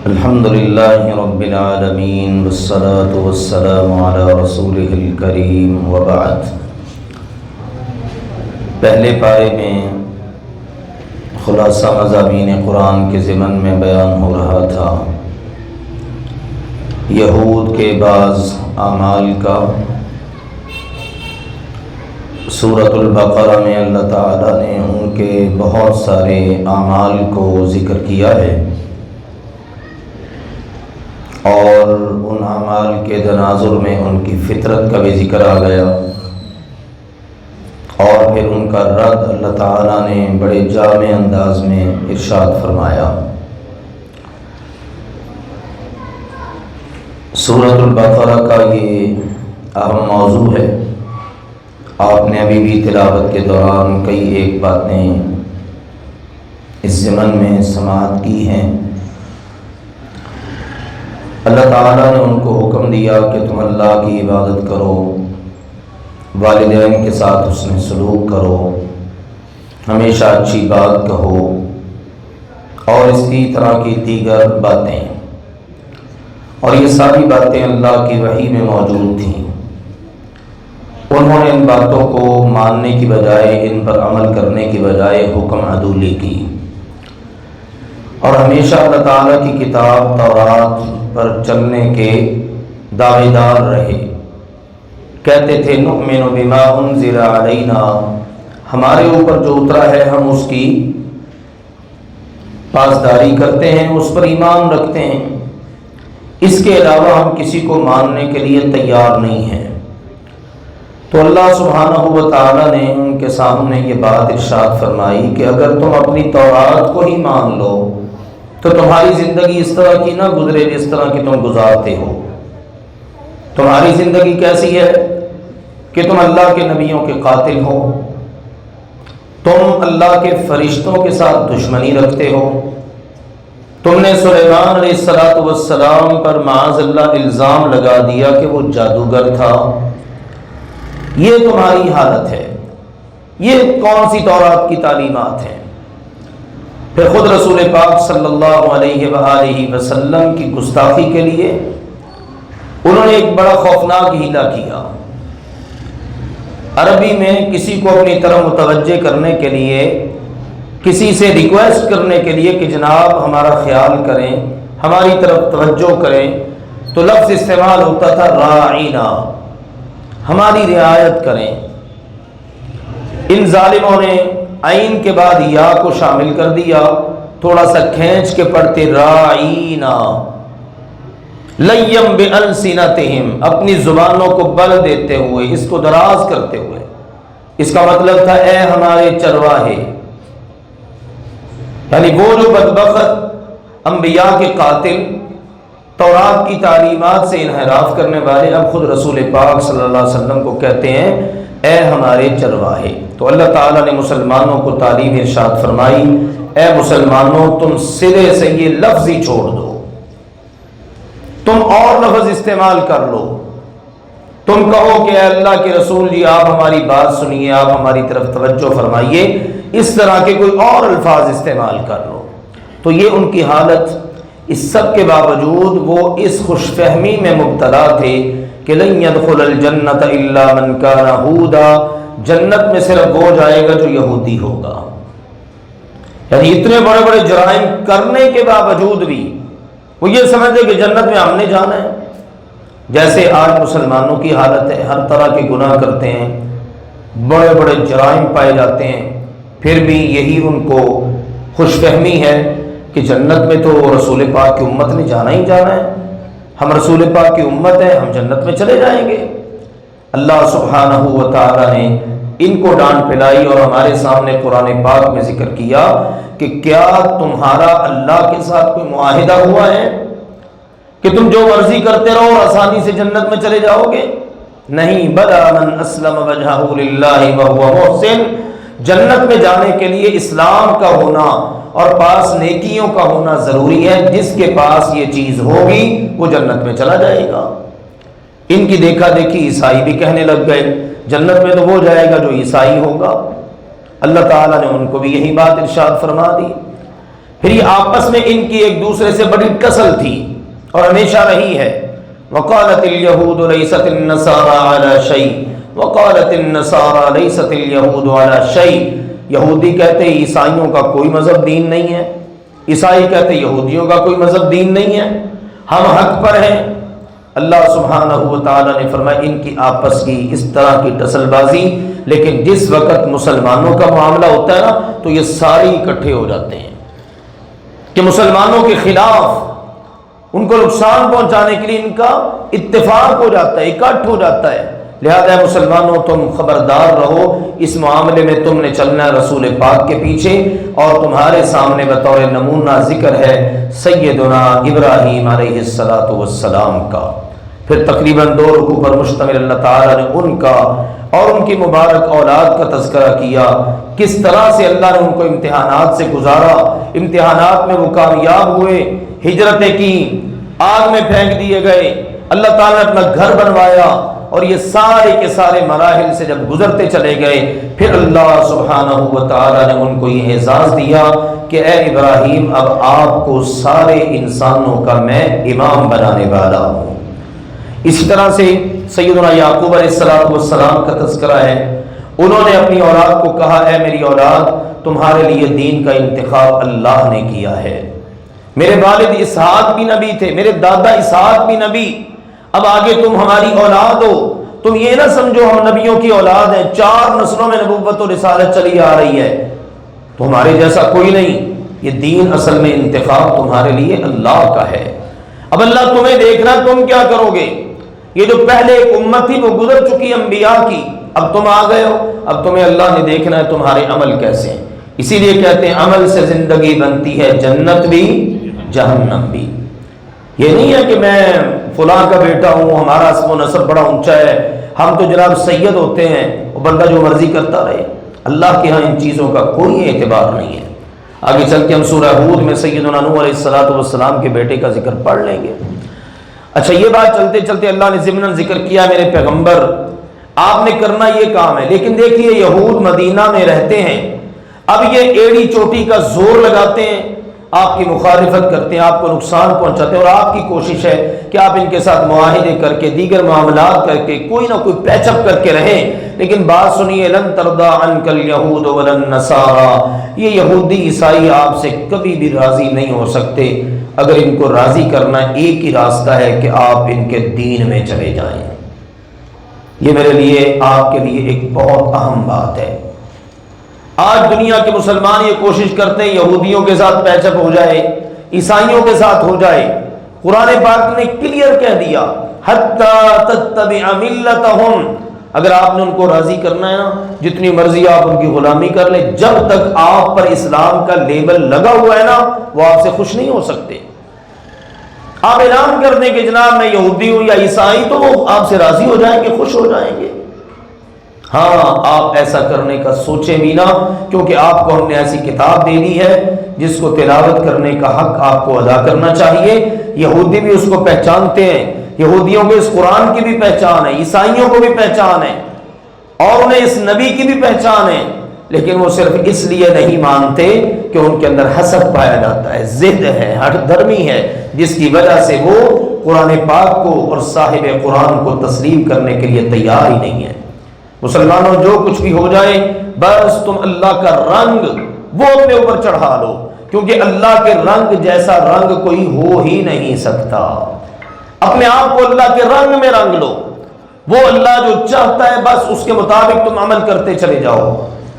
الحمد للہ رب العالمین والصلاة والسلام علی رسولہ الکریم وبعد۔ پہلے پارے میں خلاصہ مضامین قرآن کے ضمن میں بیان ہو رہا تھا یہود کے بعض اعمال کا۔ سورۃ البقرہ میں اللہ تعالیٰ نے ان کے بہت سارے اعمال کو ذکر کیا ہے اور ان اعمال کے تناظر میں ان کی فطرت کا بھی ذکر آ گیا، اور پھر ان کا رد اللہ تعالیٰ نے بڑے جامع انداز میں ارشاد فرمایا۔ سورۃ البقرہ کا یہ اہم موضوع ہے۔ آپ نے ابھی بھی تلاوت کے دوران کئی ایک باتیں اس ضمن میں سماعت کی ہیں۔ اللہ تعالیٰ نے ان کو حکم دیا کہ تم اللہ کی عبادت کرو، والدین کے ساتھ حسن سلوک کرو، ہمیشہ اچھی بات کہو، اور اسی طرح کی دیگر باتیں، اور یہ ساری باتیں اللہ کی وحی میں موجود تھیں۔ انہوں نے ان باتوں کو ماننے کی بجائے، ان پر عمل کرنے کی بجائے حکم عدولی کی، اور ہمیشہ اللہ تعالیٰ کی کتاب تورات پر چلنے کے دعوے دار رہے۔ کہتے تھے نؤمن بما انزل علینا، ہمارے اوپر جو اترا ہے ہم اس کی پاسداری کرتے ہیں، اس پر ایمان رکھتے ہیں، اس کے علاوہ ہم کسی کو ماننے کے لیے تیار نہیں ہیں۔ تو اللہ سبحانہ و تعالیٰ نے ان کے سامنے یہ بات ارشاد فرمائی کہ اگر تم اپنی تورات کو ہی مان لو تو تمہاری زندگی اس طرح کی نہ گزرے جس طرح کی تم گزارتے ہو۔ تمہاری زندگی کیسی ہے کہ تم اللہ کے نبیوں کے قاتل ہو، تم اللہ کے فرشتوں کے ساتھ دشمنی رکھتے ہو، تم نے سلیمان علیہ السلام پر معاذ اللہ الزام لگا دیا کہ وہ جادوگر تھا۔ یہ تمہاری حالت ہے۔ یہ کون سی تورات کی تعلیمات ہیں؟ پھر خود رسول پاک صلی اللہ علیہ وآلہ وسلم کی گستاخی کے لیے انہوں نے ایک بڑا خوفناک حیلہ کیا۔ عربی میں کسی کو اپنی طرف متوجہ کرنے کے لیے، کسی سے ریکویسٹ کرنے کے لیے کہ جناب ہمارا خیال کریں، ہماری طرف توجہ کریں، تو لفظ استعمال ہوتا تھا راعینا، ہماری رعایت کریں۔ ان ظالموں نے عین کے بعد یا کو شامل کر دیا، تھوڑا سا کھینچ کے پڑھتے راعینا، لیم بألسنتہم، اپنی زبانوں کو بل دیتے ہوئے، اس کو دراز کرتے ہوئے۔ اس کا مطلب تھا اے ہمارے چرواہے، یعنی وہ جو بدبخت انبیاء کے قاتل، تورات کی تعلیمات سے انحراف کرنے والے، اب خود رسول پاک صلی اللہ علیہ وسلم کو کہتے ہیں اے ہمارے چرواہے۔ تو اللہ تعالیٰ نے مسلمانوں کو تعلیم ارشاد فرمائی، اے مسلمانوں تم سرے سے یہ لفظ ہی چھوڑ دو، تم اور لفظ استعمال کر لو، تم کہو کہ اے اللہ کے رسول جی آپ ہماری بات سنیے، آپ ہماری طرف توجہ فرمائیے، اس طرح کے کوئی اور الفاظ استعمال کر لو۔ تو یہ ان کی حالت، اس سب کے باوجود وہ اس خوش فہمی میں مبتلا تھے کہ لن يدخل الجنت الا من كان هودا، جنت میں صرف وہ جائے گا جو یہودی ہوگا۔ یعنی اتنے بڑے بڑے جرائم کرنے کے باوجود بھی وہ یہ سمجھتے کہ جنت میں ہم نے جانا ہے۔ جیسے آج مسلمانوں کی حالت ہے، ہر طرح کے گناہ کرتے ہیں، بڑے بڑے جرائم پائے جاتے ہیں، پھر بھی یہی ان کو خوش فہمی ہے کہ جنت میں تو رسول پاک کی امت نے جانا ہی جانا ہے، ہم رسول پاک کی امت ہیں، ہم جنت میں چلے جائیں گے۔ اللہ سبحانہ و تعالیٰ نے ان کو ڈانٹ پلائی اور ہمارے سامنے قرآن پاک میں ذکر کیا کہ کیا تمہارا اللہ کے ساتھ کوئی معاہدہ ہوا ہے کہ تم جو مرضی کرتے رہو اور آسانی سے جنت میں چلے جاؤ گے؟ نہیں، بلا من اسلم وجہہ للہ وہو محسن، جنت میں جانے کے لیے اسلام کا ہونا اور پاس نیکیوں کا ہونا ضروری ہے۔ جس کے پاس یہ چیز ہوگی وہ جنت میں چلا جائے گا۔ ان کی دیکھا دیکھی عیسائی بھی کہنے لگ گئے جنت میں تو وہ جائے گا جو عیسائی ہوگا۔ اللہ تعالیٰ نے ان کو بھی یہی بات ارشاد فرما دی پھر یہ آپس میں ان کی ایک دوسرے سے بڑی ٹسل تھی اور ہمیشہ رہی ہے. وقالت اليهود ليست النصارى على شيء وقالت النصارى ليست اليهود على شيء. یہودی کہتے عیسائیوں کا کوئی مذہب دین نہیں ہے، عیسائی کہتے یہودیوں کا کوئی مذہب دین نہیں ہے، ہم حق پر ہیں. اللہ سبحانہ و تعالیٰ نے فرمایا ان کی آپس کی اس طرح کی ٹسل بازی، لیکن جس وقت مسلمانوں کا معاملہ ہوتا ہے نا تو یہ سارے اکٹھے ہو جاتے ہیں کہ مسلمانوں کے خلاف ان کو نقصان پہنچانے کے لیے ان کا اتفاق ہو جاتا ہے، اکٹھ ہو جاتا ہے. لہذا مسلمانوں تم خبردار رہو، اس معاملے میں تم نے چلنا ہے رسول پاک کے پیچھے، اور تمہارے سامنے بطور نمونہ ذکر ہے سیدنا ابراہیم علیہ السلام کا. پھر تقریباً 2 رکوع پر مشتمل اللہ تعالیٰ نے ان کا اور ان کی مبارک اولاد کا تذکرہ کیا، کس طرح سے اللہ نے ان کو امتحانات سے گزارا، امتحانات میں وہ کامیاب ہوئے، ہجرتیں کی، آگ میں پھینک دیے گئے، اللہ تعالیٰ نے اپنا گھر بنوایا، اور یہ سارے کے سارے مراحل سے جب گزرتے چلے گئے پھر اللہ سبحانہ و تعالیٰ نے ان کو یہ اعزاز دیا کہ اے ابراہیم اب آپ کو سارے انسانوں کا میں امام بنانے والا ہوں. اسی طرح سے سیدنا یعقوب علیہ السلام کا تذکرہ ہے. انہوں نے اپنی اولاد کو کہا اے میری اولاد تمہارے لیے دین کا انتخاب اللہ نے کیا ہے. میرے والد اسحاق بھی نبی تھے، میرے دادا اسحاق بھی نبی، اب آگے تم ہماری اولاد ہو، تم یہ نہ سمجھو ہم نبیوں کی اولاد ہیں، 4 نسلوں میں نبوت و رسالت چلی آ رہی ہے، تو ہمارے جیسا کوئی نہیں. یہ دین اصل میں انتخاب تمہارے لیے اللہ کا ہے. اب اللہ تمہیں دیکھنا تم کیا کرو گے. یہ جو پہلے ایک امت تھی وہ گزر چکی انبیاء کی، اب تم آ گئے ہو، اب تمہیں اللہ نے دیکھنا ہے تمہارے عمل کیسے ہیں. اسی لیے کہتے ہیں عمل سے زندگی بنتی ہے، جنت بھی جہنم بھی. یہ نہیں ہے کہ میں فلاں کا بیٹا ہوں، ہمارا اسم و نسب بڑا اونچا ہے، ہم تو جناب سید ہوتے ہیں، وہ بندہ جو مرضی کرتا رہے. اللہ کے ہاں ان چیزوں کا کوئی اعتبار نہیں ہے. آگے چل کے ہم سورہ ہود میں سیدنا نوح علیہ السلام کے بیٹے کا ذکر پڑھ لیں گے. اچھا یہ بات چلتے چلتے اللہ نے ضمناً ذکر کیا میرے پیغمبر آپ نے کرنا یہ کام ہے. لیکن دیکھیے یہود مدینہ میں رہتے ہیں، اب یہ ایڑی چوٹی کا زور لگاتے ہیں، آپ کی مخالفت کرتے ہیں، آپ کو نقصان پہنچاتے ہیں، اور آپ کی کوشش ہے کہ آپ ان کے ساتھ معاہدے کر کے دیگر معاملات کر کے کوئی نہ کوئی پیچ اپ کر کے رہیں. لیکن بات سنیے لن ترضى عنك اليهود ولا النصارى، یہ یہودی عیسائی آپ سے کبھی بھی راضی نہیں ہو سکتے. اگر ان کو راضی کرنا ایک ہی راستہ ہے کہ آپ ان کے دین میں چلے جائیں. یہ میرے لیے آپ کے لیے ایک بہت اہم بات ہے. آج دنیا کے مسلمان یہ کوشش کرتے ہیں یہودیوں کے ساتھ پیچ اپ ہو جائے، عیسائیوں کے ساتھ ہو جائے. قرآن پاک نے کلیئر کہہ دیا حتی تتبع ملتہم، اگر آپ نے ان کو راضی کرنا ہے نا جتنی مرضی آپ ان کی غلامی کر لیں، جب تک آپ پر اسلام کا لیبل لگا ہوا ہے نا وہ آپ سے خوش نہیں ہو سکتے. آپ اعلان کر دیں کہ جناب میں یہودی ہوں یا عیسائی تو وہ آپ سے راضی ہو جائیں گے، خوش ہو جائیں گے. ہاں آپ ایسا کرنے کا سوچیں بھی نہ، کیونکہ آپ کو ہم نے ایسی کتاب دے دی ہے جس کو تلاوت کرنے کا حق آپ کو ادا کرنا چاہیے. یہودی بھی اس کو پہچانتے ہیں، یہودیوں کو اس قرآن کی بھی پہچان ہے، عیسائیوں کو بھی پہچان ہے، اور انہیں اس نبی کی بھی پہچان ہے. لیکن وہ صرف اس لیے نہیں مانتے کہ ان کے اندر حسد پایا جاتا ہے، ضد ہے، ہٹ دھرمی ہے، جس کی وجہ سے وہ قرآن پاک کو اور صاحب قرآن کو تسلیم کرنے کے لیے تیار ہی نہیں ہے. مسلمانوں جو کچھ بھی ہو جائے بس تم اللہ کا رنگ وہ اپنے اوپر چڑھا لو، کیونکہ اللہ کے رنگ جیسا رنگ کوئی ہو ہی نہیں سکتا. اپنے آپ کو اللہ کے رنگ میں رنگ لو، وہ اللہ جو چاہتا ہے بس اس کے مطابق تم عمل کرتے چلے جاؤ.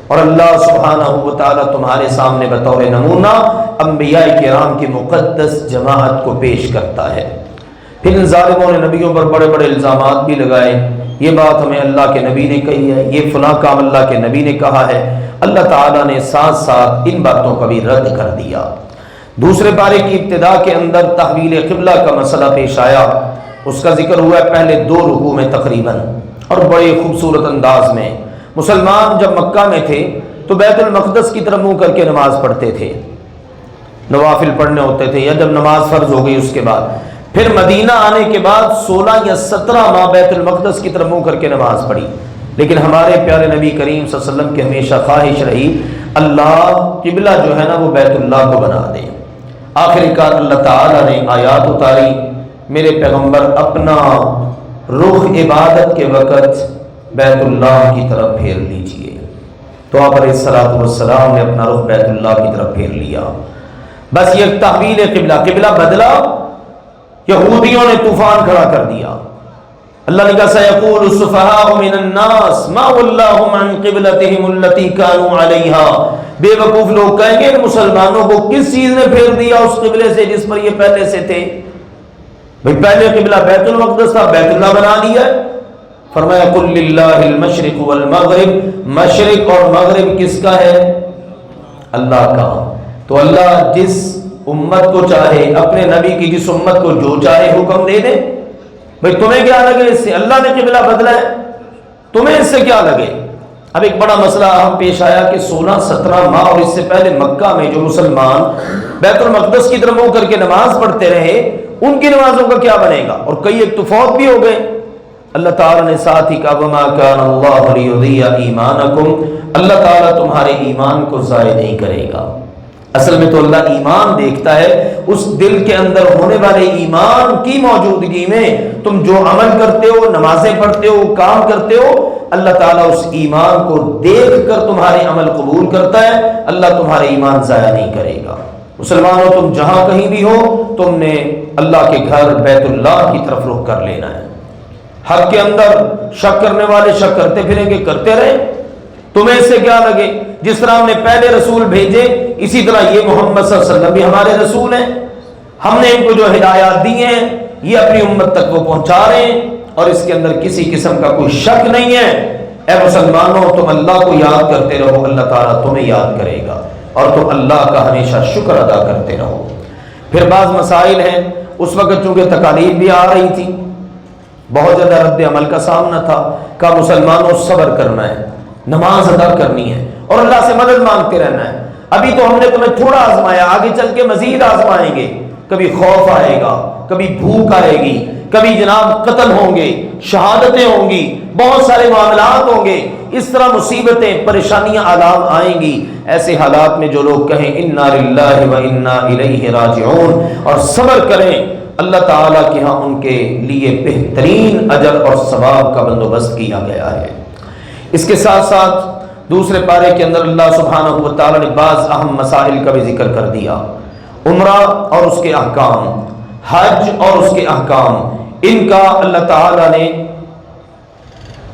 اور اللہ سبحانہ و تعالیٰ تمہارے سامنے بطور نمونہ انبیاء کرام کی مقدس جماعت کو پیش کرتا ہے. پھر ان ظالموں نے نبیوں پر بڑے بڑے الزامات بھی لگائے، یہ بات ہمیں اللہ کے نبی نے کہی ہے، یہ فلاں کام اللہ کے نبی نے کہا ہے. اللہ تعالیٰ نے ساتھ ساتھ ان باتوں کا بھی رد کر دیا. دوسرے پارے کی ابتدا کے اندر تحویل قبلہ کا مسئلہ پیش آیا، اس کا ذکر ہوا ہے پہلے 2 رکوع میں تقریباً اور بڑے خوبصورت انداز میں. مسلمان جب مکہ میں تھے تو بیت المقدس کی طرف منہ کر کے نماز پڑھتے تھے، نوافل پڑھنے ہوتے تھے، یا جب نماز فرض ہو گئی اس کے بعد. پھر مدینہ آنے کے بعد 16 یا 17 ماہ بیت المقدس کی طرف منہ کر کے نماز پڑھی. لیکن ہمارے پیارے نبی کریم صلی اللہ علیہ وسلم کی ہمیشہ خواہش رہی اللہ قبلہ جو ہے نا وہ بیت اللہ کو بنا دے۔ آخر کار اللہ تعالیٰ نے آیات اتاری، میرے پیغمبر اپنا رخ عبادت کے وقت بیت اللہ کی طرف پھیر لیجئے۔ تو آپ علیہ الصلوۃ والسلام نے اپنا رخ بیت اللہ کی طرف پھیر لیا۔ بس یہ تحویل قبلہ، قبلہ بدلا، یہودیوں نے طوفان کھڑا کر دیا۔ اللہ نے کہا سیقول السفہاء من الناس ما ولاھم عن قبلتہم التی کانوا علیہا، بے وقوف لوگ کہیں گے کہ مسلمانوں کو کس چیز نے پھیر دیا اس قبلے سے جس پر یہ پہلے سے تھے؟ بھئی پہلے قبلہ بیت المقدس تھا، بیت اللہ بنا لیا ہے۔ فرمایا قل للہ المشرق والمغرب، مشرق اور مغرب کس کا ہے؟ اللہ کا۔ تو اللہ جس امت کو چاہے، اپنے نبی کی جس امت کو جو چاہے حکم دے دے۔ بھئی تمہیں کیا لگے اس سے؟ اللہ نے قبلہ بدلا ہے، تمہیں اس سے کیا لگے؟ اب ایک بڑا مسئلہ اہم پیش آیا کہ 16-17 ماہ اور اس سے پہلے مکہ میں جو مسلمان بیت المقدس کی طرف منہ کر کے نماز پڑھتے رہے، ان کی نمازوں کا کیا بنے گا؟ اور کئی ایک تو فوت بھی ہو گئے۔ اللہ تعالیٰ نے ساتھ ہی کہا وما کان اللہ لیضیع ایمانکم، اللہ تعالیٰ تمہارے ایمان کو ضائع نہیں کرے گا۔ اصل میں تو اللہ ایمان دیکھتا ہے، اس دل کے اندر ہونے والے ایمان کی موجودگی میں تم جو عمل کرتے ہو، نمازیں پڑھتے ہو، کام کرتے ہو، اللہ تعالیٰ اس ایمان کو دیکھ کر تمہارے عمل قبول کرتا ہے، اللہ تمہارے ایمان ضائع نہیں کرے گا۔ مسلمانوں تم جہاں کہیں بھی ہو، تم نے اللہ کے گھر بیت اللہ کی طرف رخ کر لینا ہے۔ حق کے اندر شک کرنے والے شک کرتے پھریں گے، کرتے رہے، تمہیں اس سے کیا لگے؟ جس طرح ہم نے پہلے رسول بھیجے، اسی طرح یہ محمد صلی اللہ علیہ وسلم بھی ہمارے رسول ہیں۔ ہم نے ان کو جو ہدایات دی ہیں یہ اپنی امت تک وہ پہنچا رہے ہیں، اور اس کے اندر کسی قسم کا کوئی شک نہیں ہے۔ اے مسلمانوں تم اللہ کو یاد کرتے رہو، اللہ تعالیٰ تمہیں یاد کرے گا، اور تم اللہ کا ہمیشہ شکر ادا کرتے رہو۔ پھر بعض مسائل ہیں، اس وقت چونکہ تکالیف بھی آ رہی تھی، بہت زیادہ رد عمل کا سامنا تھا، کہ مسلمانوں صبر کرنا ہے، نماز ادا کرنی ہے اور اللہ سے مدد مانگتے رہنا ہے۔ ابھی تو ہم نے تمہیں تھوڑا آزمایا، آگے چل کے مزید آزمائیں گے۔ کبھی خوف آئے گا، کبھی بھوک آئے گی، کبھی جناب قتل ہوں گے، شہادتیں ہوں گی، بہت سارے معاملات ہوں گے، اس طرح مصیبتیں، پریشانیاں عذاب آئیں گی۔ ایسے حالات میں جو لوگ کہیں انا للہ و انا الیہ راجعون اور صبر کریں، اللہ تعالیٰ کے ہاں ان کے لیے بہترین اجر اور ثواب کا بندوبست کیا گیا ہے۔ اس کے ساتھ ساتھ دوسرے پارے کے اندر اللہ سبحانہ و تعالیٰ نے بعض اہم مسائل کا بھی ذکر کر دیا۔ عمرہ اور اس کے احکام، حج اور اس کے احکام، ان کا اللہ تعالیٰ نے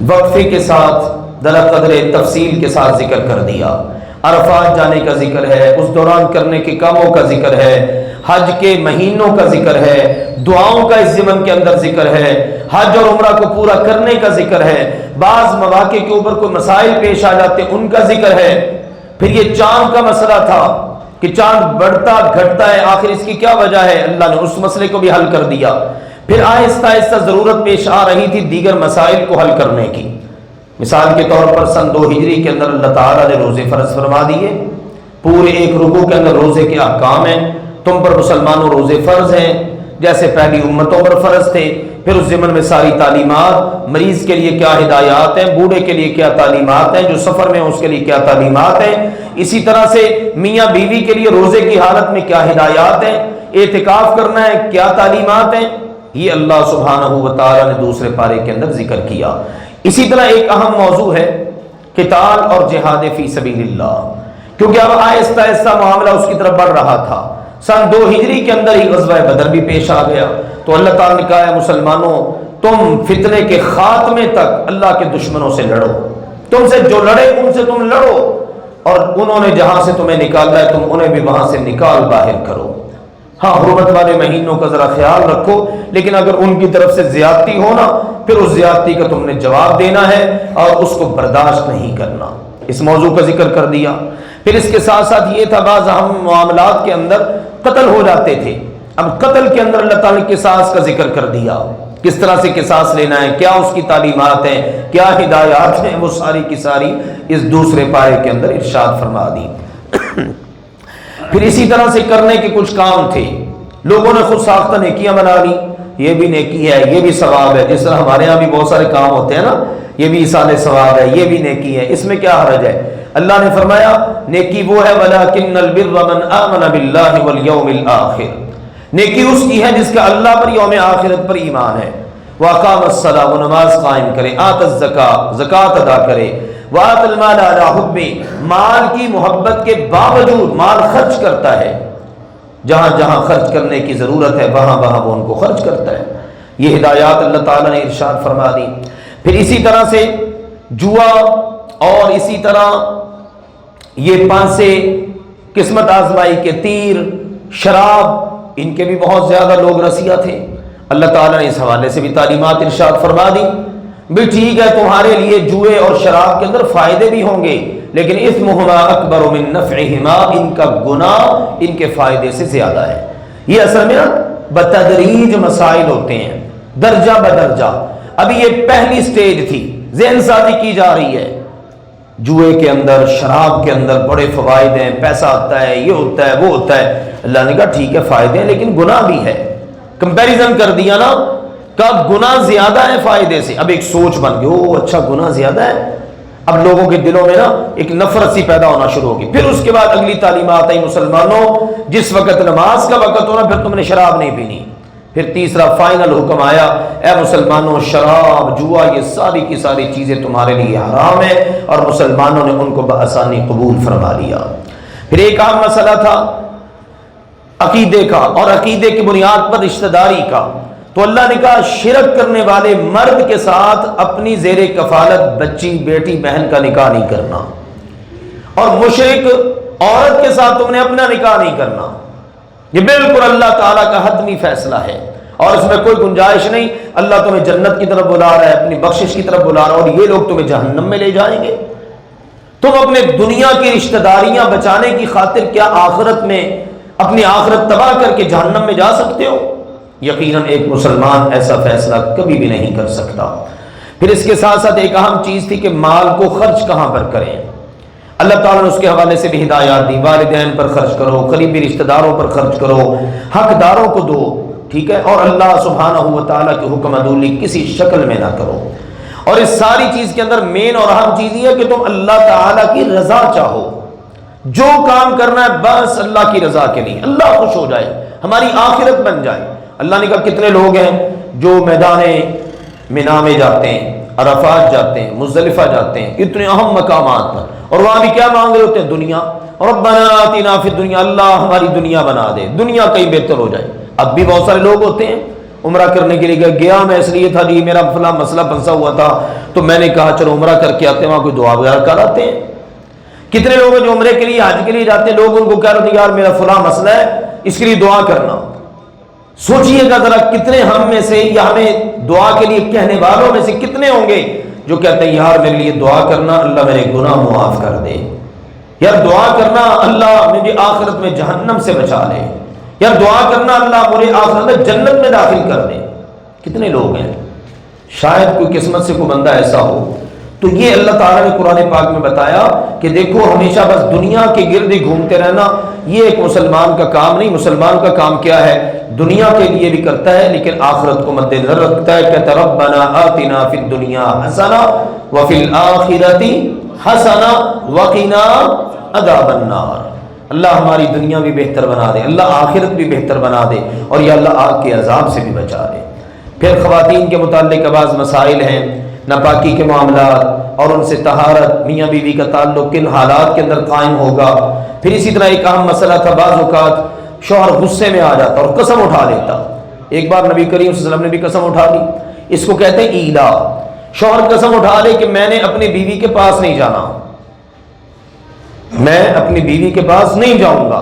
وقفے کے ساتھ در قدر تفصیل کے ساتھ ذکر کر دیا۔ عرفات جانے کا ذکر ہے، اس دوران کرنے کے کاموں کا ذکر ہے، حج کے مہینوں کا ذکر ہے، دعاؤں کا اس ضمن کے اندر ذکر ہے، حج اور عمرہ کو پورا کرنے کا ذکر ہے، بعض مواقع کے اوپر کوئی مسائل پیش آ جاتے ان کا ذکر ہے۔ پھر یہ چاند کا مسئلہ تھا کہ چاند بڑھتا گھٹتا ہے، آخر اس کی کیا وجہ ہے، اللہ نے اس مسئلے کو بھی حل کر دیا۔ پھر آہستہ آہستہ ضرورت پیش آ رہی تھی دیگر مسائل کو حل کرنے کی۔ مثال کے طور پر سن 2 ہجری کے اندر اللہ تعالیٰ نے روزے فرض فرما دیے، پورے ایک رکوع کے اندر روزے کے احکام ہیں، تم پر مسلمانوں روزے فرض ہیں جیسے پہلی امتوں پر فرض تھے۔ پھر اس ضمن میں ساری تعلیمات، مریض کے لیے کیا ہدایات ہیں، بوڑھے کے لیے کیا تعلیمات ہیں، جو سفر میں اس کے لیے کیا تعلیمات ہیں، اسی طرح سے میاں بیوی کے لیے روزے کی حالت میں کیا ہدایات ہیں، اعتکاف کرنا ہے کیا تعلیمات ہیں، یہ اللہ سبحانہ و تعالیٰ نے دوسرے پارے کے اندر ذکر کیا۔ اسی طرح ایک اہم موضوع ہے قتال اور جہاد فی سبیل اللہ، کیونکہ اب آہستہ آہستہ معاملہ اس کی طرف بڑھ رہا تھا۔ سن 2 ہجری کے اندر ہی غزوہ بدر بھی پیش آ گیا، تو اللہ تعالیٰ نے کہا ہے مسلمانوں تم فتنے کے خاتمے تک اللہ کے دشمنوں سے لڑو، تم سے جو لڑے ان سے تم لڑو، اور انہوں نے جہاں سے تمہیں نکالا ہے تم انہیں بھی وہاں سے نکال باہر کرو۔ ہاں حرمت والے مہینوں کا ذرا خیال رکھو، لیکن اگر ان کی طرف سے زیادتی ہو نا، پھر اس زیادتی کا تم نے جواب دینا ہے اور اس کو برداشت نہیں کرنا۔ اس موضوع کا ذکر کر دیا۔ پھر اس کے ساتھ ساتھ یہ تھا بعض اہم معاملات کے اندر قتل ہو جاتے تھے، اب قتل کے اندر اللہ تعالیٰ نے قصاص کا ذکر کر دیا، کس طرح سے قصاص لینا ہے، کیا اس کی تعلیمات ہیں، کیا ہدایات ہیں، وہ ساری کی ساری اس دوسرے پارے کے اندر ارشاد فرما دی۔ پھر اسی طرح سے کرنے کے کچھ کام تھے، لوگوں نے خود ساختہ نیکیاں بنا لی، یہ بھی نیکی ہے، یہ بھی ثواب ہے، جس طرح ہمارے ہاں بھی بہت سارے کام ہوتے ہیں نا، یہ بھی ایصال ثواب ہے، یہ بھی نیکی ہے، اس میں کیا حرج ہے؟ اللہ نے فرمایا نیکی وہ ہے وَلَٰكِنَّ الْبِرَّ مَنْ آمَنَ بِاللَّهِ وَالْيَوْمِ الْآخِرِ، نیکی اس کی ہے جس کا اللہ پر یوم آخرت پر ایمان ہے، وَأَقَامَ الصَّلَاةَ، وہ نماز قائم کرے، آتَ الزَّکَاۃ، زکوٰۃ ادا کرے، وَآتَ الْمَالَ عَلَىٰ حُبِّهِ، مال کی محبت کے باوجود مال خرچ کرتا ہے، جہاں جہاں خرچ کرنے کی ضرورت ہے وہاں وہاں وہ ان کو خرچ کرتا ہے۔ یہ ہدایات اللہ تعالیٰ نے ارشاد فرما دی۔ پھر اسی طرح سے جوا اور اسی طرح یہ پانسے، قسمت آزمائی کے تیر، شراب، ان کے بھی بہت زیادہ لوگ رسیا تھے۔ اللہ تعالیٰ نے اس حوالے سے بھی تعلیمات ارشاد فرما دی بھی ٹھیک ہے تمہارے لیے جوئے اور شراب کے اندر فائدے بھی ہوں گے، لیکن اثمہما اکبر من نفعہما، ان کا گناہ ان کے فائدے سے زیادہ ہے۔ یہ اصل میں بتدریج مسائل ہوتے ہیں، درجہ بدرجہ۔ ابھی یہ پہلی سٹیج تھی، ذہن سازی کی جا رہی ہے، جوئے کے اندر، شراب کے اندر بڑے فوائد ہیں، پیسہ آتا ہے، یہ ہوتا ہے، وہ ہوتا ہے۔ اللہ نے کہا ٹھیک ہے فائدے ہیں لیکن گناہ بھی ہے، کمپیریزن کر دیا نا، کہا گناہ زیادہ ہے فائدے سے۔ اب ایک سوچ بن گئی، او اچھا گناہ زیادہ ہے، اب لوگوں کے دلوں میں نا ایک نفرت سی پیدا ہونا شروع ہوگی۔ پھر اس کے بعد اگلی تعلیمات آئی، مسلمانوں جس وقت نماز کا وقت ہونا پھر تم نے شراب نہیں پینی۔ پھر تیسرا فائنل حکم آیا، اے مسلمانوں شراب، جوا، یہ ساری کی ساری چیزیں تمہارے لیے حرام ہے، اور مسلمانوں نے ان کو بآسانی قبول فرما لیا۔ پھر ایک عام مسئلہ تھا عقیدے کا، اور عقیدے کی بنیاد پر رشتہ داری کا، تو اللہ نے کہا شرک کرنے والے مرد کے ساتھ اپنی زیر کفالت بچی، بیٹی، بہن کا نکاح نہیں کرنا، اور مشرک عورت کے ساتھ تم نے اپنا نکاح نہیں کرنا۔ یہ بالکل اللہ تعالیٰ کا حتمی فیصلہ ہے، اور اس میں کوئی گنجائش نہیں۔ اللہ تمہیں جنت کی طرف بلا رہا ہے، اپنی بخشش کی طرف بلا رہا ہے، اور یہ لوگ تمہیں جہنم میں لے جائیں گے۔ تم اپنے دنیا کی رشتہ داریاں بچانے کی خاطر کیا آخرت میں اپنی آخرت تباہ کر کے جہنم میں جا سکتے ہو؟ یقیناً ایک مسلمان ایسا فیصلہ کبھی بھی نہیں کر سکتا۔ پھر اس کے ساتھ ساتھ ایک اہم چیز تھی کہ مال کو خرچ کہاں پر کریں۔ اللہ تعالیٰ نے اس کے حوالے سے بھی ہدایات دی، والدین پر خرچ کرو، قریبی رشتہ داروں پر خرچ کرو، حقداروں کو دو، ٹھیک ہے، اور اللہ سبحانہ و تعالیٰ کے حکم عدولی کسی شکل میں نہ کرو۔ اور اس ساری چیز کے اندر مین اور اہم چیز یہ ہے کہ تم اللہ تعالیٰ کی رضا چاہو، جو کام کرنا ہے بس اللہ کی رضا کے لیے، اللہ خوش ہو جائے، ہماری آخرت بن جائے۔ اللہ نے کہا کتنے لوگ ہیں جو میدان منا میں جاتے ہیں، عرفات جاتے ہیں، مزدلفہ جاتے ہیں، اتنے اہم مقامات پر، اور وہاں بھی کیا مانگ رہے ہوتے ہیں؟ دنیا۔ ربنا آتنا فی الدنیا، اللہ ہماری دنیا بنا دے، دنیا کہیں بہتر ہو جائے۔ اب بھی بہت سارے لوگ ہوتے ہیں عمرہ کرنے کے لیے گیا میں اس لیے تھا جی میرا فلاں مسئلہ پھنسا ہوا تھا تو میں نے کہا چلو عمرہ کر کے آتے ہیں، وہاں کوئی دعا وغیرہ کر آتے ہیں۔ کتنے لوگ ہیں جو عمرے کے لیے، حج کے لیے جاتے ہیں، لوگ ان کو کہہ رہے ہیں یار میرا فلاں مسئلہ ہے اس کے لیے دعا کرنا۔ سوچئے گا ذرا کتنے ہم میں سے یا ہمیں دعا کے لیے کہنے والوں میں سے کتنے ہوں گے جو کہتے ہیں یار میرے لیے دعا کرنا اللہ میرے گناہ معاف کر دے، یار دعا کرنا اللہ مجھے آخرت میں جہنم سے بچا لے، یار دعا کرنا اللہ مجھے آخرت میں جنت میں داخل کر دے۔ کتنے لوگ ہیں؟ شاید کوئی قسمت سے کوئی بندہ ایسا ہو۔ تو یہ اللہ تعالیٰ نے قرآن پاک میں بتایا کہ دیکھو ہمیشہ بس دنیا کے گرد ہی گھومتے رہنا یہ ایک مسلمان کا کام نہیں۔ مسلمان کا کام کیا ہے؟ دنیا کے لیے بھی کرتا ہے لیکن آخرت کو مد نظر رکھتا ہے، کہتا ربنا آتنا فی الدنیا حسنہ وفی الآخرۃ حسنہ وقنا عذاب النار۔ اللہ ہماری دنیا بھی بہتر بنا دے، اللہ آخرت بھی بہتر بنا دے، اور یا اللہ آگ کے عذاب سے بھی بچا دے۔ پھر خواتین کے متعلق بعض مسائل ہیں، ناپاکی کے معاملات اور ان سے طہارت، میاں بیوی کا تعلق کن حالات کے اندر قائم ہوگا۔ پھر اسی طرح ایک اہم مسئلہ تھا، بعض اوقات شوہر غصے میں آ جاتا اور قسم اٹھا لیتا۔ ایک بار نبی کریم صلی اللہ علیہ وسلم نے بھی قسم اٹھا لی، اس کو کہتے ہیں ایلا۔ شوہر قسم اٹھا لے کہ میں نے اپنی بیوی کے پاس نہیں جانا، میں اپنی بیوی کے پاس نہیں جاؤں گا۔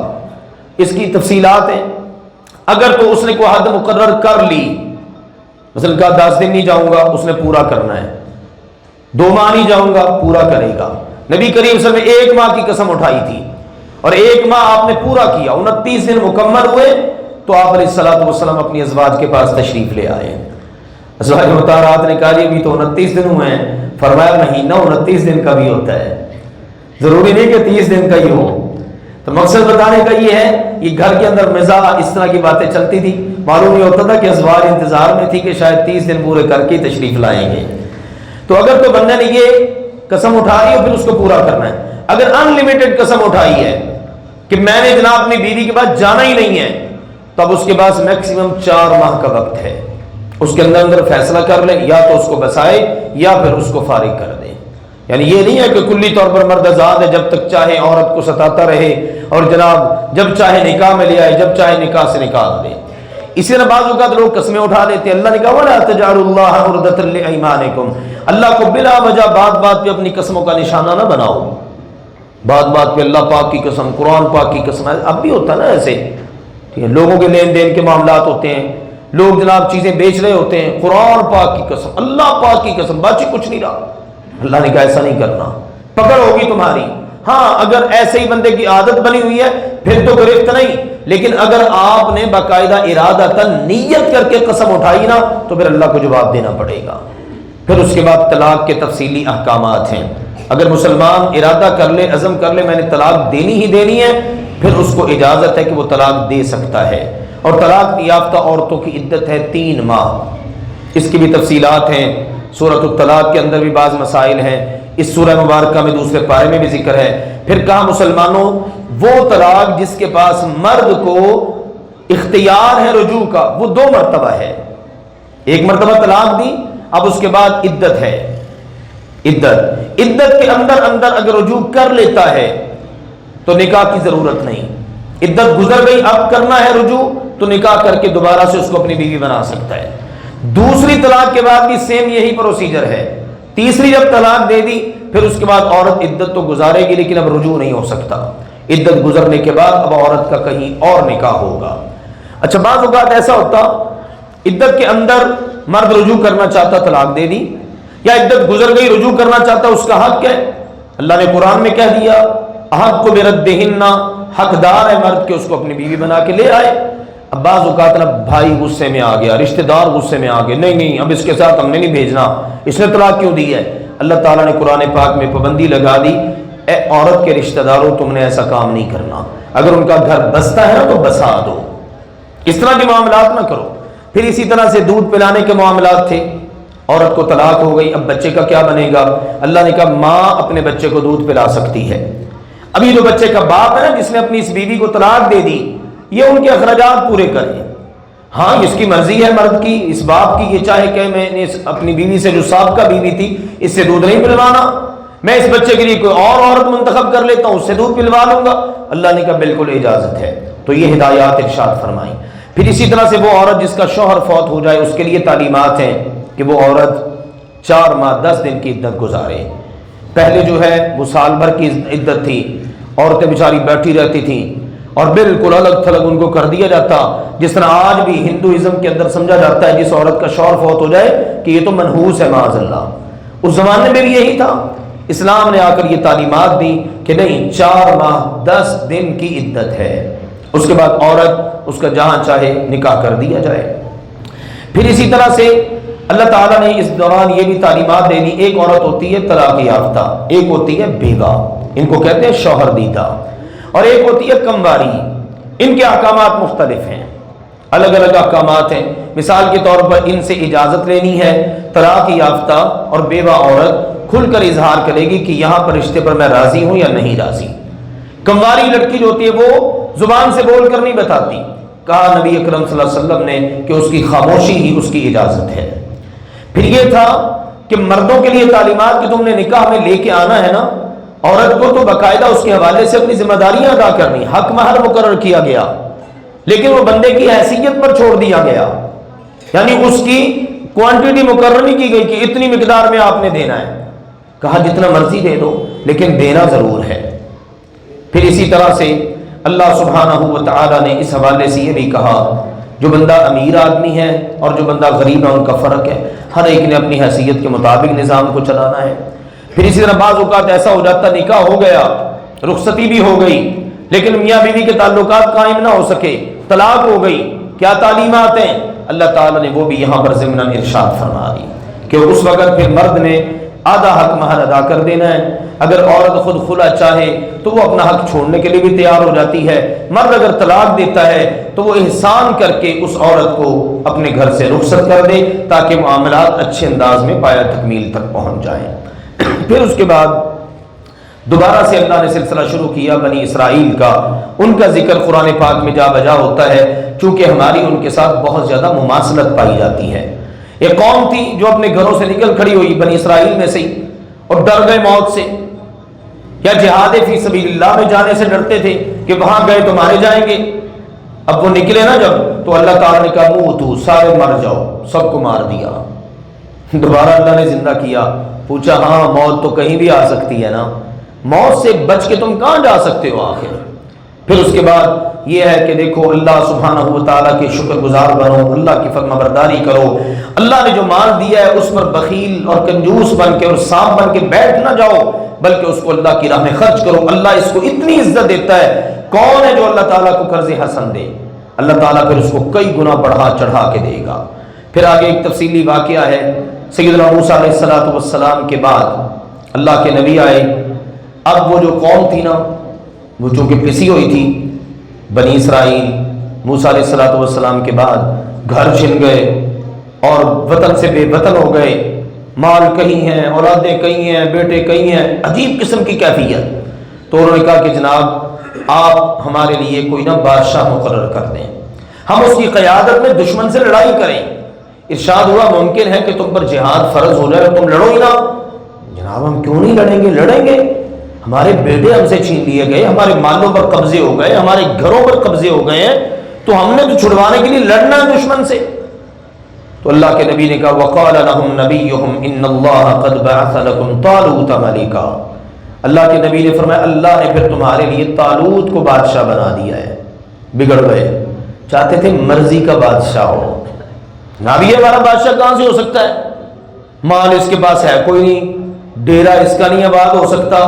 اس کی تفصیلات ہیں، اگر تو اس نے کوئی حد مقرر کر لی، مثلا کہا 10 دن نہیں جاؤں گا، اس نے پورا کرنا ہے، 2 ماہ نہیں جاؤں گا، پورا کرے گا۔ نبی کریم صلی اللہ علیہ وسلم نے 1 ماہ کی قسم اٹھائی تھی اور 1 ماہ آپ نے پورا کیا، 29 دن مکمل ہوئے تو آپ علیہ الصلوۃ والسلام اپنی ازواج کے پاس تشریف لے آئے۔ ازواج مطہرات نے کہا جی ابھی تو 29 دن ہوئے ہیں، فرمایا مہینہ 29 دن کا بھی ہوتا ہے، ضروری نہیں کہ 30 دن کا ہی ہو۔ تو مقصد بتانے کا یہ ہے، یہ گھر کے اندر مزاح اس طرح کی باتیں چلتی تھی، معلوم نہیں ہوتا تھا کہ ازواج انتظار میں تھی کہ شاید 30 دن پورے کر کے تشریف لائیں گے۔ تو اگر تو بندے نے یہ قسم اٹھا لی پھر اس کو پورا کرنا ہے۔ اگر ان لمیٹڈ قسم اٹھائی ہے کہ میں نے جناب اپنی بیوی کے بعد جانا ہی نہیں ہے، تب اس کے پاس میکسیمم 4 ماہ کا وقت ہے، اس کے اندر فیصلہ کر لے، یا تو اس کو بسائے یا پھر اس کو فارغ کر دے۔ یعنی یہ نہیں ہے کہ کلی طور پر مرد آزاد ہے، جب تک چاہے عورت کو ستاتا رہے اور جناب جب چاہے نکاح میں لے آئے، جب چاہے نکاح سے نکال دے۔ اسی طرح بعض اوقات لوگ قسمیں اٹھا لیتے ہیں، اللہ نے کہا وَلَا تَجْعَلُوا اللَّهَ عُرْضَةً لِأَيْمَانِكُمْ، اللہ کو بلا وجہ بات بات پہ اپنی قسموں کا نشانہ نہ بناؤ، بات بات پہ اللہ پاک کی قسم، قرآن پاک کی قسم۔ اب بھی ہوتا نا ایسے، ٹھیک ہے، لوگوں کے لین دین کے معاملات ہوتے ہیں، لوگ جناب چیزیں بیچ رہے ہوتے ہیں، قرآن پاک کی قسم، اللہ پاک کی قسم، باقی کچھ نہیں رہا۔ اللہ نے کہا ایسا نہیں کرنا، پکڑ ہوگی تمہاری۔ ہاں اگر ایسے ہی بندے کی عادت بنی ہوئی ہے پھر تو گرفت نہیں، لیکن اگر آپ نے باقاعدہ ارادتاً نیت کر کے قسم اٹھائی نا تو پھر اللہ کو جواب دینا پڑے گا۔ پھر اس کے بعد طلاق کے تفصیلی احکامات ہیں۔ اگر مسلمان ارادہ کر لے، عزم کر لے میں نے طلاق دینی ہی دینی ہے، پھر اس کو اجازت ہے کہ وہ طلاق دے سکتا ہے۔ اور طلاق یافتہ عورتوں کی عدت ہے 3 ماہ، اس کی بھی تفصیلات ہیں، سورۃ الطلاق کے اندر بھی بعض مسائل ہیں، اس سورہ مبارکہ میں دوسرے پارے میں بھی ذکر ہے۔ پھر کہا مسلمانوں وہ طلاق جس کے پاس مرد کو اختیار ہے رجوع کا وہ 2 مرتبہ ہے، 1 مرتبہ طلاق دی، اب اس کے بعد عدت ہے۔ عدت کے اندر اگر رجوع کر لیتا ہے تو نکاح کی ضرورت نہیں، عدت گزر گئی اب کرنا ہے رجوع تو نکاح کر کے دوبارہ سے اس کو اپنی بیوی بنا سکتا ہے۔ دوسری طلاق کے بعد بھی سیم یہی پروسیجر ہے، تیسری جب طلاق دے دی پھر اس کے بعد عورت عدت تو گزارے گی لیکن اب رجوع نہیں ہو سکتا، عدت گزرنے کے بعد اب عورت کا کہیں اور نکاح ہوگا۔ اچھا بعض اوقات ایسا ہوتا عدت کے اندر مرد رجوع کرنا چاہتا طلاق دے دی، یا عدت گزر گئی رجوع کرنا چاہتا اس کا حق ہے، اللہ نے قرآن میں کہہ دیا حق کو بردہن، حقدار ہے مرد کہ اس کو اپنی بیوی بنا کے لے آئے۔ اب بعض اوقات نا بھائی غصے میں آ گیا، رشتہ دار غصے میں آ گئے، نہیں اب اس کے ساتھ ہم نے نہیں بھیجنا، اس نے طلاق کیوں دی ہے؟ اللہ تعالیٰ نے قرآن پاک میں پابندی لگا دی، اے عورت کے رشتہ داروں تم نے ایسا کام نہیں کرنا، اگر ان کا گھر بستا ہے نا تو بسا دو، اس طرح کے معاملات نہ کرو۔ پھر اسی طرح سے دودھ پلانے کے معاملات تھے، عورت کو طلاق ہو گئی، اب بچے کا کیا بنے گا؟ اللہ نے کہا ماں اپنے بچے کو دودھ پلا سکتی ہے۔ اب یہ جو بچے کا باپ ہے نا جس نے اپنی اس بیوی کو طلاق دے دی، یہ ان کے اخراجات پورے کرے۔ ہاں اس کی مرضی ہے مرد کی، اس باپ کی، یہ چاہے کہ میں نے اپنی بیوی سے جو سابقہ بیوی تھی اس سے دودھ نہیں پلوانا، میں اس بچے کے لیے کوئی اور عورت منتخب کر لیتا ہوں اس سے دودھ پلوا لوں گا۔ اللہ نے کہا بالکل اجازت ہے، تو یہ ہدایات ارشاد فرمائی۔ پھر اسی طرح سے وہ عورت جس کا شوہر فوت ہو جائے اس کے لیے تعلیمات ہیں کہ وہ عورت 4 ماہ 10 دن کی عدت گزارے۔ پہلے جو ہے وہ سال بھر کی عدت تھی، عورتیں بیچاری بیٹھی رہتی تھیں اور بالکل الگ تھلگ ان کو کر دیا جاتا، جس طرح آج بھی ہندوازم کے اندر سمجھا جاتا ہے جس عورت کا شوہر فوت ہو جائے کہ یہ تو منحوس ہے معاذ اللہ، اس زمانے میں بھی یہی تھا۔ اسلام نے آ کر یہ تعلیمات دی کہ نہیں 4 ماہ 10 دن کی عدت ہے، اس کے بعد عورت اس کا جہاں چاہے نکاح کر دیا جائے۔ پھر اسی طرح سے اللہ تعالیٰ نے اس دوران یہ بھی تعلیمات دے دی، ایک عورت ہوتی ہے طلاق یافتہ، ایک ہوتی ہے بیوہ، ان کو کہتے ہیں شوہر دیدہ، اور ایک ہوتی ہے کمواری۔ ان کے احکامات مختلف ہیں، الگ الگ احکامات ہیں۔ مثال کے طور پر ان سے اجازت لینی ہے، طلاق یافتہ اور بیوہ عورت کھل کر اظہار کرے گی کہ یہاں پر رشتے پر میں راضی ہوں یا نہیں راضی۔ کمواری لڑکی جو ہوتی ہے وہ زبان سے بول کر نہیں بتاتی، کہا نبی اکرم صلی اللہ علیہ وسلم نے کہ اس کی خاموشی ہی اس کی اجازت ہے۔ پھر یہ تھا کہ مردوں کے لیے تعلیمات کہ تم نے نکاح میں لے کے آنا ہے نا، عورت کو تو باقاعدہ اس کے حوالے سے اپنی ذمہ داریاں ادا کرنی، حق مہر مقرر کیا گیا، لیکن وہ بندے کی حیثیت پر چھوڑ دیا گیا، یعنی اس کی کوانٹٹی مقرر نہیں کی گئی کہ اتنی مقدار میں آپ نے دینا ہے، کہا جتنا مرضی دے دو لیکن دینا ضرور ہے۔ پھر اسی طرح سے اللہ سبحانہ و تعالیٰ نے اس حوالے سے یہ بھی کہا جو بندہ امیر آدمی ہے اور جو بندہ غریب ہے ان کا فرق ہے، ہر ایک نے اپنی حیثیت کے مطابق نظام کو چلانا ہے۔ پھر اسی طرح بعض اوقات ایسا ہو جاتا نکاح ہو گیا، رخصتی بھی ہو گئی، لیکن میاں بیوی کے تعلقات قائم نہ ہو سکے، طلاق ہو گئی، کیا تعلیمات ہیں؟ اللہ تعالیٰ نے وہ بھی یہاں پر ضمناً ارشاد فرما دی کہ اس وقت پھر مرد نے آدھا حق مہر ادا کر دینا ہے۔ اگر عورت خود خلا چاہے تو وہ اپنا حق چھوڑنے کے لیے بھی تیار ہو جاتی ہے، مرد اگر طلاق دیتا ہے تو وہ احسان کر کے اس عورت کو اپنے گھر سے رخصت کر دے تاکہ معاملات اچھے انداز میں پایہ تکمیل تک پہنچ جائیں۔ پھر اس کے بعد دوبارہ سے اللہ نے سلسلہ شروع کیا بنی اسرائیل کا، ان کا ذکر قرآن پاک میں جا بجا ہوتا ہے چونکہ ہماری ان کے ساتھ بہت زیادہ مماثلت پائی جاتی ہے۔ ایک قوم تھی جو اپنے گھروں سے نکل کھڑی ہوئی بنی اسرائیل میں سے ہی، اور ڈر گئے موت سے، یا جہاد فی سبیل اللہ میں جانے سے ڈرتے تھے کہ وہاں گئے تو مارے جائیں گے۔ اب وہ نکلے نا جب، تو اللہ تعالیٰ نے کہا موتو، سارے مر جاؤ، سب کو مار دیا۔ دوبارہ اللہ نے زندہ کیا، پوچھا ہاں موت تو کہیں بھی آ سکتی ہے نا، موت سے بچ کے تم کہاں جا سکتے ہو آخر؟ پھر اس کے بعد یہ ہے کہ دیکھو اللہ سبحانہ و تعالیٰ کے شکر گزار بنو، اللہ کی فرما برداری کرو، اللہ نے جو مال دیا ہے اس پر بخیل اور کنجوس بن کے اور سانپ بن کے بیٹھ نہ جاؤ، بلکہ اس کو اللہ کی راہ میں خرچ کرو۔ اللہ اس کو اتنی عزت دیتا ہے، کون ہے جو اللہ تعالیٰ کو قرض حسن دے؟ اللہ تعالیٰ پھر اس کو کئی گنا بڑھا چڑھا کے دے گا۔ پھر آگے ایک تفصیلی واقعہ ہے، سیدنا موسیٰ علیہ السلام کے بعد اللہ کے نبی آئے۔ اب وہ جو قوم تھی نا، وہ چونکہ پسی ہوئی تھی، بنی اسرائیل، موسیٰ علیہ السلام کے بعد گھر چھن گئے اور وطن سے بے وطن ہو گئے، مال کہیں ہیں، اولادیں کہیں ہیں، بیٹے کہیں ہیں، عجیب قسم کی کیفیت۔ تو انہوں نے کہا کہ جناب آپ ہمارے لیے کوئی نہ بادشاہ مقرر کر دیں، ہم اس کی قیادت میں دشمن سے لڑائی کریں۔ ارشاد ہوا ممکن ہے کہ تم پر جہاد فرض ہو جائے، تم لڑو ہی نا۔ جناب ہم کیوں نہیں لڑیں گے؟ لڑیں گے، ہمارے بیٹے ہم سے چھین لیے گئے، ہمارے مالوں پر قبضے ہو گئے، ہمارے گھروں پر قبضے ہو گئے ہیں، تو ہم نے تو چھڑوانے کے لیے لڑنا ہے دشمن سے۔ تو اللہ کے نبی نے کہا وقال لهم نبيهم ان الله قد بعث لكم طالوت ملكا، اللہ کے نبی نے فرمایا اللہ نے پھر تمہارے لیے طالوت کو بادشاہ بنا دیا ہے۔ بگڑ گئے، چاہتے تھے مرضی کا بادشاہ ہو، نہ بھی ہمارا بادشاہ کہاں سے ہو سکتا ہے؟ مال اس کے پاس ہے کوئی نہیں، ڈیرا اس کا نہیں آباد ہو سکتا،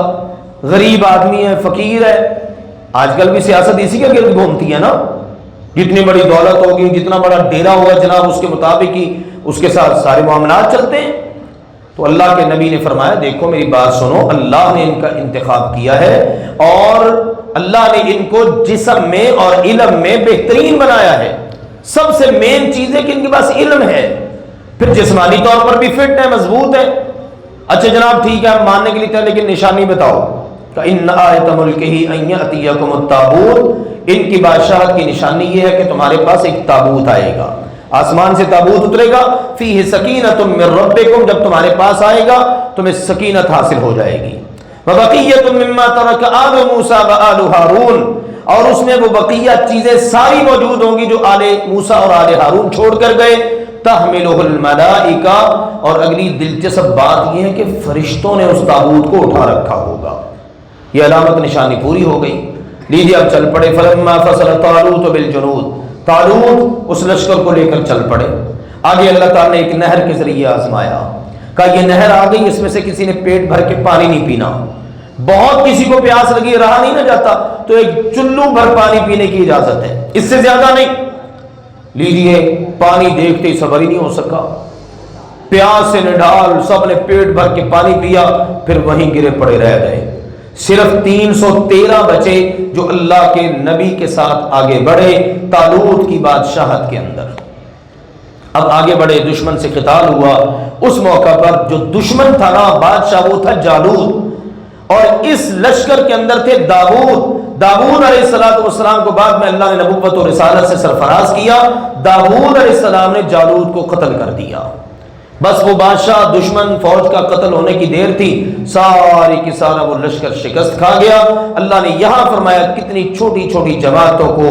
غریب آدمی ہے، فقیر ہے۔ آج کل بھی سیاست اسی کے گرد گھومتی ہے نا، جتنی بڑی دولت ہوگی، جتنا بڑا ڈیرا ہوگا جناب، اس کے مطابق ہی اس کے ساتھ سارے معاملات چلتے ہیں۔ تو اللہ کے نبی نے فرمایا دیکھو میری بات سنو، اللہ نے ان کا انتخاب کیا ہے اور اللہ نے ان کو جسم میں اور علم میں بہترین بنایا ہے۔ سب سے مین چیز ہے کہ ان کے پاس علم ہے، پھر جسمانی طور پر بھی فٹ ہے، مضبوط ہے۔ اچھا جناب ٹھیک ہے ہم ماننے کے لیے تھے، لیکن نشانی بتاؤ۔ ان آیت ملکہ ان یأتیکم التابوت، ان کی بادشاہت کی نشانی یہ ہے کہ تمہارے پاس ایک تابوت آئے گا، آسمان سے تابوت اترے گا، فیہ سکینۃ من ربکم، جب تمہارے پاس آئے گا تمہیں سکینت حاصل ہو جائے گی، وبقیۃ مما ترک آل موسیٰ وآل ہارون، اور اس میں وہ بقیہ چیزیں ساری موجود ہوں گی جو آل موسیٰ اور آل ہارون چھوڑ کر گئے، تحملہ الملائکہ، اور اگلی دلچسپ بات یہ ہے کہ فرشتوں نے اس تابوت کو اٹھا رکھا ہوگا۔ یہ علامت نشانی پوری ہو گئی، لیجیے اب چل پڑے۔ فلما فصل طالوت بالجنود، طالوت اس لشکر کو لے کر چل پڑے۔ آگے اللہ تعالیٰ نے ایک نہر کے ذریعے آزمایا، کہا یہ نہر آ گئی، اس میں سے کسی نے پیٹ بھر کے پانی نہیں پینا، بہت کسی کو پیاس لگی رہا نہیں نہ جاتا تو ایک چلو بھر پانی پینے کی اجازت ہے، اس سے زیادہ نہیں۔ لیجیے پانی دیکھتے ہی صبر ہی نہیں ہو سکا، پیاس سے نڈال سب نے پیٹ بھر کے پانی پیا، پھر وہیں گرے پڑے رہ گئے۔ صرف 313 بچے جو اللہ کے نبی کے ساتھ آگے بڑھے طالوت کی بادشاہت کے اندر۔ اب آگے بڑھے، دشمن سے قتال ہوا۔ اس موقع پر جو دشمن تھا نا بادشاہ، وہ تھا جالوت، اور اس لشکر کے اندر تھے داؤد علیہ السلام کو بعد میں اللہ نے نبوت و رسالت سے سرفراز کیا۔ داؤد علیہ السلام نے جالوت کو قتل کر دیا۔ بس وہ بادشاہ دشمن فوج کا قتل ہونے کی دیر تھی، ساری کی سارا وہ لشکر شکست کھا گیا۔ اللہ نے یہاں فرمایا کتنی چھوٹی چھوٹی جماعتوں کو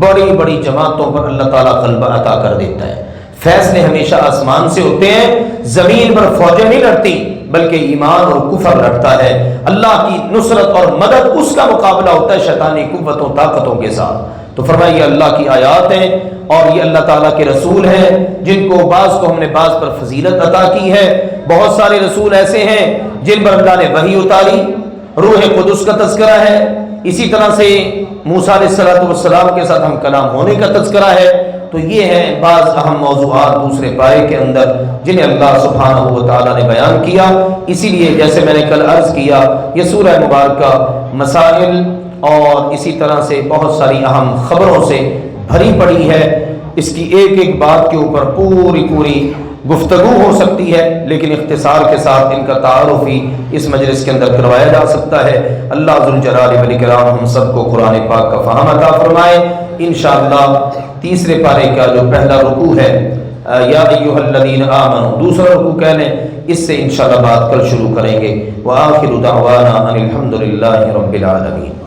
بڑی بڑی جماعتوں پر اللہ تعالیٰ غلبہ عطا کر دیتا ہے۔ فیصلے ہمیشہ آسمان سے ہوتے ہیں، زمین پر فوجیں نہیں لڑتی بلکہ ایمان اور کفر لڑتا ہے۔ اللہ کی نصرت اور مدد اس کا مقابلہ ہوتا ہے شیطانی قوتوں طاقتوں کے ساتھ۔ تو فرمایا یہ اللہ کی آیات ہیں اور یہ اللہ تعالیٰ کے رسول ہیں جن کو بعض کو ہم نے بعض پر فضیلت عطا کی ہے۔ بہت سارے رسول ایسے ہیں جن پر اللہ نے وحی اتاری، روح قدس کا تذکرہ ہے، اسی طرح سے موسیٰ علیہ السلام کے ساتھ ہم کلام ہونے کا تذکرہ ہے۔ تو یہ ہیں بعض اہم موضوعات دوسرے پارے کے اندر جنہیں اللہ سبحانہ و تعالیٰ نے بیان کیا۔ اسی لیے جیسے میں نے کل عرض کیا یہ سورہ مبارکہ مسائل اور اسی طرح سے بہت ساری اہم خبروں سے بھری پڑی ہے۔ اس کی ایک ایک بات کے اوپر پوری گفتگو ہو سکتی ہے، لیکن اختصار کے ساتھ ان کا تعارف ہی اس مجلس کے اندر کروایا جا سکتا ہے۔ اللہ ذوالجلال والاکرام ہم سب کو قرآن پاک کا فہم عطا فرمائے۔ انشاءاللہ تیسرے پارے کا جو پہلا رکوع ہے یا ایھا الذین آمنوا، دوسرا رکوع کہہ لیں، اس سے انشاءاللہ بات کل شروع کریں گے۔ وآخر دعوانا ان الحمد للہ رب العالمین۔